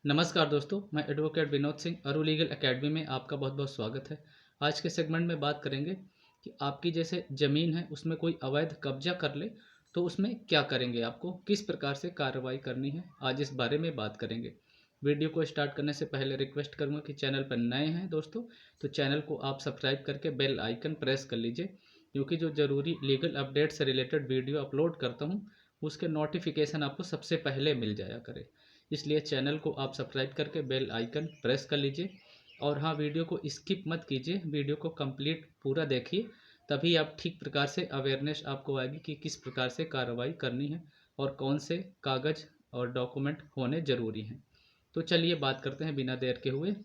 नमस्कार दोस्तों, मैं एडवोकेट विनोद सिंह अरु लीगल एकेडमी में आपका बहुत बहुत स्वागत है। आज के सेगमेंट में बात करेंगे कि आपकी जैसे ज़मीन है उसमें कोई अवैध कब्जा कर ले तो उसमें क्या करेंगे, आपको किस प्रकार से कार्रवाई करनी है, आज इस बारे में बात करेंगे। वीडियो को स्टार्ट करने से पहले रिक्वेस्ट करूँगा कि चैनल पर नए हैं दोस्तों तो चैनल को आप सब्सक्राइब करके बेल आइकन प्रेस कर लीजिए, क्योंकि जो ज़रूरी लीगल अपडेट से रिलेटेड वीडियो अपलोड करता हूँ उसके नोटिफिकेशन आपको सबसे पहले मिल जाया करे। इसलिए चैनल को आप सब्सक्राइब करके बेल आइकन प्रेस कर लीजिए। और हाँ, वीडियो को स्किप मत कीजिए, वीडियो को कंप्लीट पूरा देखिए, तभी आप ठीक प्रकार से अवेयरनेस आपको आएगी कि किस प्रकार से कार्रवाई करनी है और कौन से कागज़ और डॉक्यूमेंट होने ज़रूरी हैं। तो चलिए बात करते हैं बिना देर के हुए।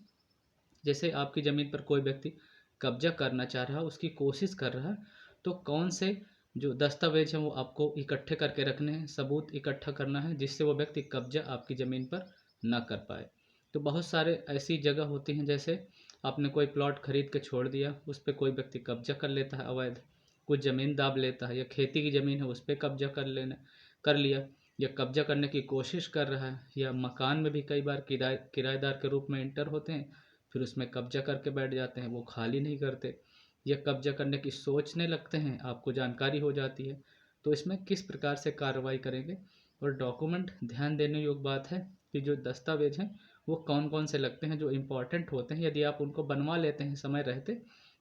जैसे आपकी ज़मीन पर कोई व्यक्ति कब्जा करना चाह रहा है, उसकी कोशिश कर रहा है, तो कौन से जो दस्तावेज हैं वो आपको इकट्ठे करके रखने हैं, सबूत इकट्ठा करना है जिससे वो व्यक्ति कब्जा आपकी ज़मीन पर ना कर पाए। तो बहुत सारे ऐसी जगह होती हैं, जैसे आपने कोई प्लॉट खरीद के छोड़ दिया, उस पर कोई व्यक्ति कब्जा कर लेता है अवैध, कुछ ज़मीन दाब लेता है, या खेती की ज़मीन है उस पर कब्जा कर लिया, या कब्जा करने की कोशिश कर रहा है, या मकान में भी कई बार किराएदार के रूप में इंटर होते हैं, फिर उसमें कब्जा करके बैठ जाते हैं, वो खाली नहीं करते, या कब्जा करने की सोचने लगते हैं, आपको जानकारी हो जाती है। तो इसमें किस प्रकार से कार्रवाई करेंगे। और डॉक्यूमेंट, ध्यान देने योग्य बात है कि जो दस्तावेज हैं वो कौन कौन से लगते हैं, जो इम्पोर्टेंट होते हैं, यदि आप उनको बनवा लेते हैं समय रहते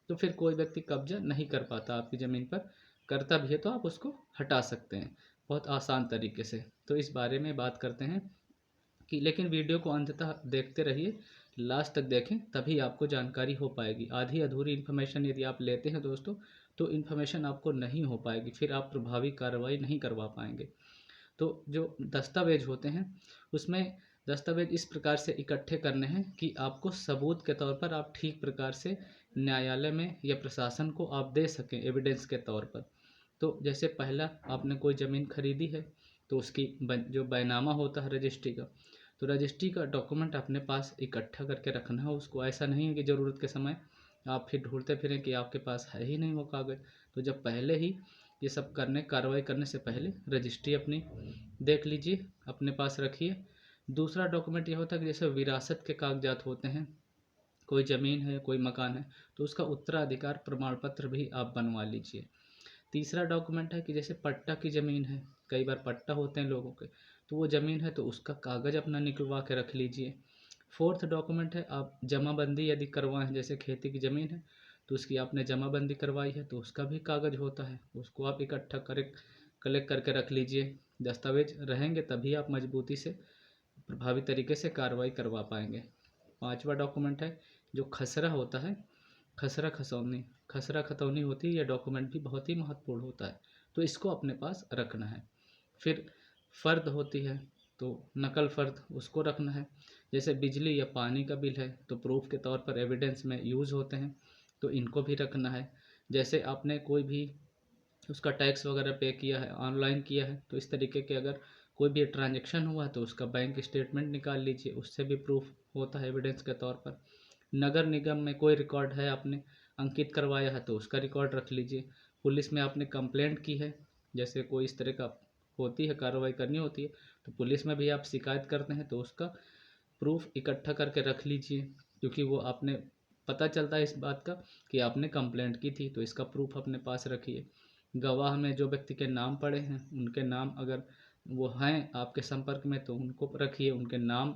तो फिर कोई व्यक्ति कब्जा नहीं कर पाता आपकी ज़मीन पर। करता भी है तो आप उसको हटा सकते हैं बहुत आसान तरीके से। तो इस बारे में बात करते हैं कि, लेकिन वीडियो को अंततः देखते रहिए, लास्ट तक देखें, तभी आपको जानकारी हो पाएगी। आधी अधूरी इन्फॉर्मेशन यदि आप लेते हैं दोस्तों तो इन्फॉर्मेशन आपको नहीं हो पाएगी, फिर आप प्रभावी कार्रवाई नहीं करवा पाएंगे। तो जो दस्तावेज होते हैं उसमें दस्तावेज इस प्रकार से इकट्ठे करने हैं कि आपको सबूत के तौर पर आप ठीक प्रकार से न्यायालय में या प्रशासन को आप दे सकें एविडेंस के तौर पर। तो जैसे पहला, आपने कोई ज़मीन खरीदी है तो उसकी जो बैनामा होता है रजिस्ट्री का, तो रजिस्ट्री का डॉक्यूमेंट अपने पास इकट्ठा करके रखना है उसको। ऐसा नहीं है कि ज़रूरत के समय आप फिर ढूंढते फिरें कि आपके पास है ही नहीं वो कागज़। तो जब पहले ही ये सब कार्रवाई करने से पहले रजिस्ट्री अपनी देख लीजिए, अपने पास रखिए। दूसरा डॉक्यूमेंट ये होता है कि जैसे विरासत के कागजात होते हैं, कोई ज़मीन है, कोई मकान है, तो उसका उत्तराधिकार प्रमाण पत्र भी आप बनवा लीजिए। तीसरा डॉक्यूमेंट है कि जैसे पट्टा की ज़मीन है, कई बार पट्टा होते हैं लोगों के, तो वो ज़मीन है तो उसका कागज़ अपना निकलवा के रख लीजिए। फोर्थ डॉक्यूमेंट है, आप जमाबंदी यदि करवाएं, जैसे खेती की ज़मीन है तो उसकी आपने जमाबंदी करवाई है तो उसका भी कागज़ होता है, उसको आप इकट्ठा करे कलेक्ट करके रख लीजिए। दस्तावेज रहेंगे तभी आप मजबूती से प्रभावी तरीके से कार्रवाई करवा पाएंगे। पांचवा डॉक्यूमेंट है जो खसरा होता है, खसरा खसौनी, खसरा खतौनी होती है, यह डॉक्यूमेंट भी बहुत ही महत्वपूर्ण होता है, तो इसको अपने पास रखना है। फिर फ़र्द होती है, तो नकल फ़र्द उसको रखना है। जैसे बिजली या पानी का बिल है तो प्रूफ के तौर पर एविडेंस में यूज़ होते हैं, तो इनको भी रखना है। जैसे आपने कोई भी उसका टैक्स वगैरह पे किया है, ऑनलाइन किया है, तो इस तरीके के अगर कोई भी ट्रांजेक्शन हुआ है तो उसका बैंक स्टेटमेंट निकाल लीजिए, उससे भी प्रूफ होता है एविडेंस के तौर पर। नगर निगम में कोई रिकॉर्ड है, आपने अंकित करवाया है तो उसका रिकॉर्ड रख लीजिए। पुलिस में आपने कंप्लेंट की है, जैसे कोई इस तरह का होती है, कार्रवाई करनी होती है, तो पुलिस में भी आप शिकायत करते हैं तो उसका प्रूफ इकट्ठा करके रख लीजिए, क्योंकि वो आपने पता चलता है इस बात का कि आपने कंप्लेंट की थी, तो इसका प्रूफ अपने पास रखिए। गवाह में जो व्यक्ति के नाम पड़े हैं उनके नाम अगर वो हैं आपके संपर्क में तो उनको रखिए, उनके नाम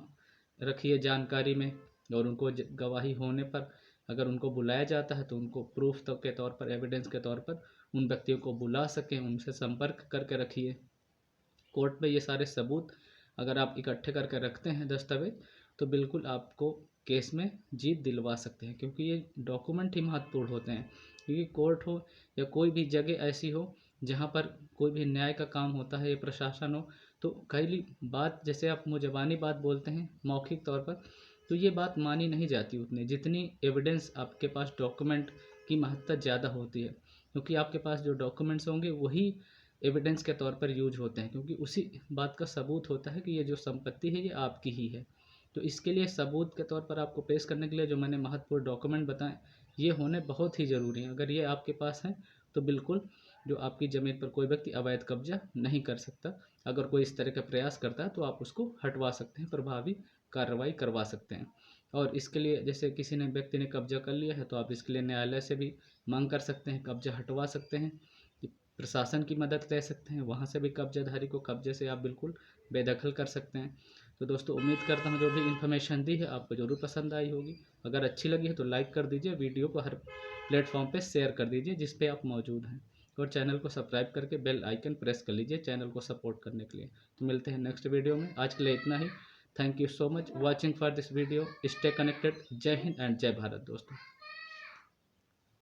रखिए जानकारी में। और उनको गवाही होने पर अगर उनको बुलाया जाता है तो उनको प्रूफ तक के तौर पर, एविडेंस के तौर पर उन व्यक्तियों को बुला सकें, उनसे संपर्क करके रखिए। कोर्ट में ये सारे सबूत अगर आप इकट्ठे करके रखते हैं दस्तावेज, तो बिल्कुल आपको केस में जीत दिलवा सकते हैं, क्योंकि ये डॉक्यूमेंट ही महत्वपूर्ण होते हैं। क्योंकि कोर्ट हो या कोई भी जगह ऐसी हो जहाँ पर कोई भी न्याय का काम होता है या प्रशासन हो, तो कई बात जैसे आप मुँह बात बोलते हैं मौखिक तौर पर, तो ये बात मानी नहीं जाती उतनी जितनी एविडेंस आपके पास डॉक्यूमेंट की महत्ता ज़्यादा होती है। क्योंकि आपके पास जो डॉक्यूमेंट्स होंगे वही एविडेंस के तौर पर यूज होते हैं, क्योंकि उसी बात का सबूत होता है कि ये जो संपत्ति है ये आपकी ही है। तो इसके लिए सबूत के तौर पर आपको पेश करने के लिए जो मैंने महत्वपूर्ण डॉक्यूमेंट बताएं, ये होने बहुत ही ज़रूरी हैं। अगर ये आपके पास हैं तो बिल्कुल जो आपकी ज़मीन पर कोई व्यक्ति अवैध कब्जा नहीं कर सकता। अगर कोई इस तरह का प्रयास करता है तो आप उसको हटवा सकते हैं प्रभावी कार्रवाई करवा सकते हैं। और इसके लिए जैसे किसी ने व्यक्ति ने कब्जा कर लिया है तो आप इसके लिए न्यायालय से भी मांग कर सकते हैं, कब्जा हटवा सकते हैं, कि प्रशासन की मदद ले सकते हैं, वहाँ से भी कब्जाधारी को कब्जे से आप बिल्कुल बेदखल कर सकते हैं। तो दोस्तों उम्मीद करता हूँ जो भी इन्फॉर्मेशन दी है आपको ज़रूर पसंद आई होगी। अगर अच्छी लगी है तो लाइक कर दीजिए, वीडियो को हर प्लेटफॉर्म पे शेयर कर दीजिए जिस पे आप मौजूद हैं, और चैनल को सब्सक्राइब करके बेल आइकन प्रेस कर लीजिए चैनल को सपोर्ट करने के लिए। तो मिलते हैं नेक्स्ट वीडियो में, आज के लिए इतना ही। Thank you so much watching for this video. Stay connected. जय हिंद एंड जय भारत दोस्तों।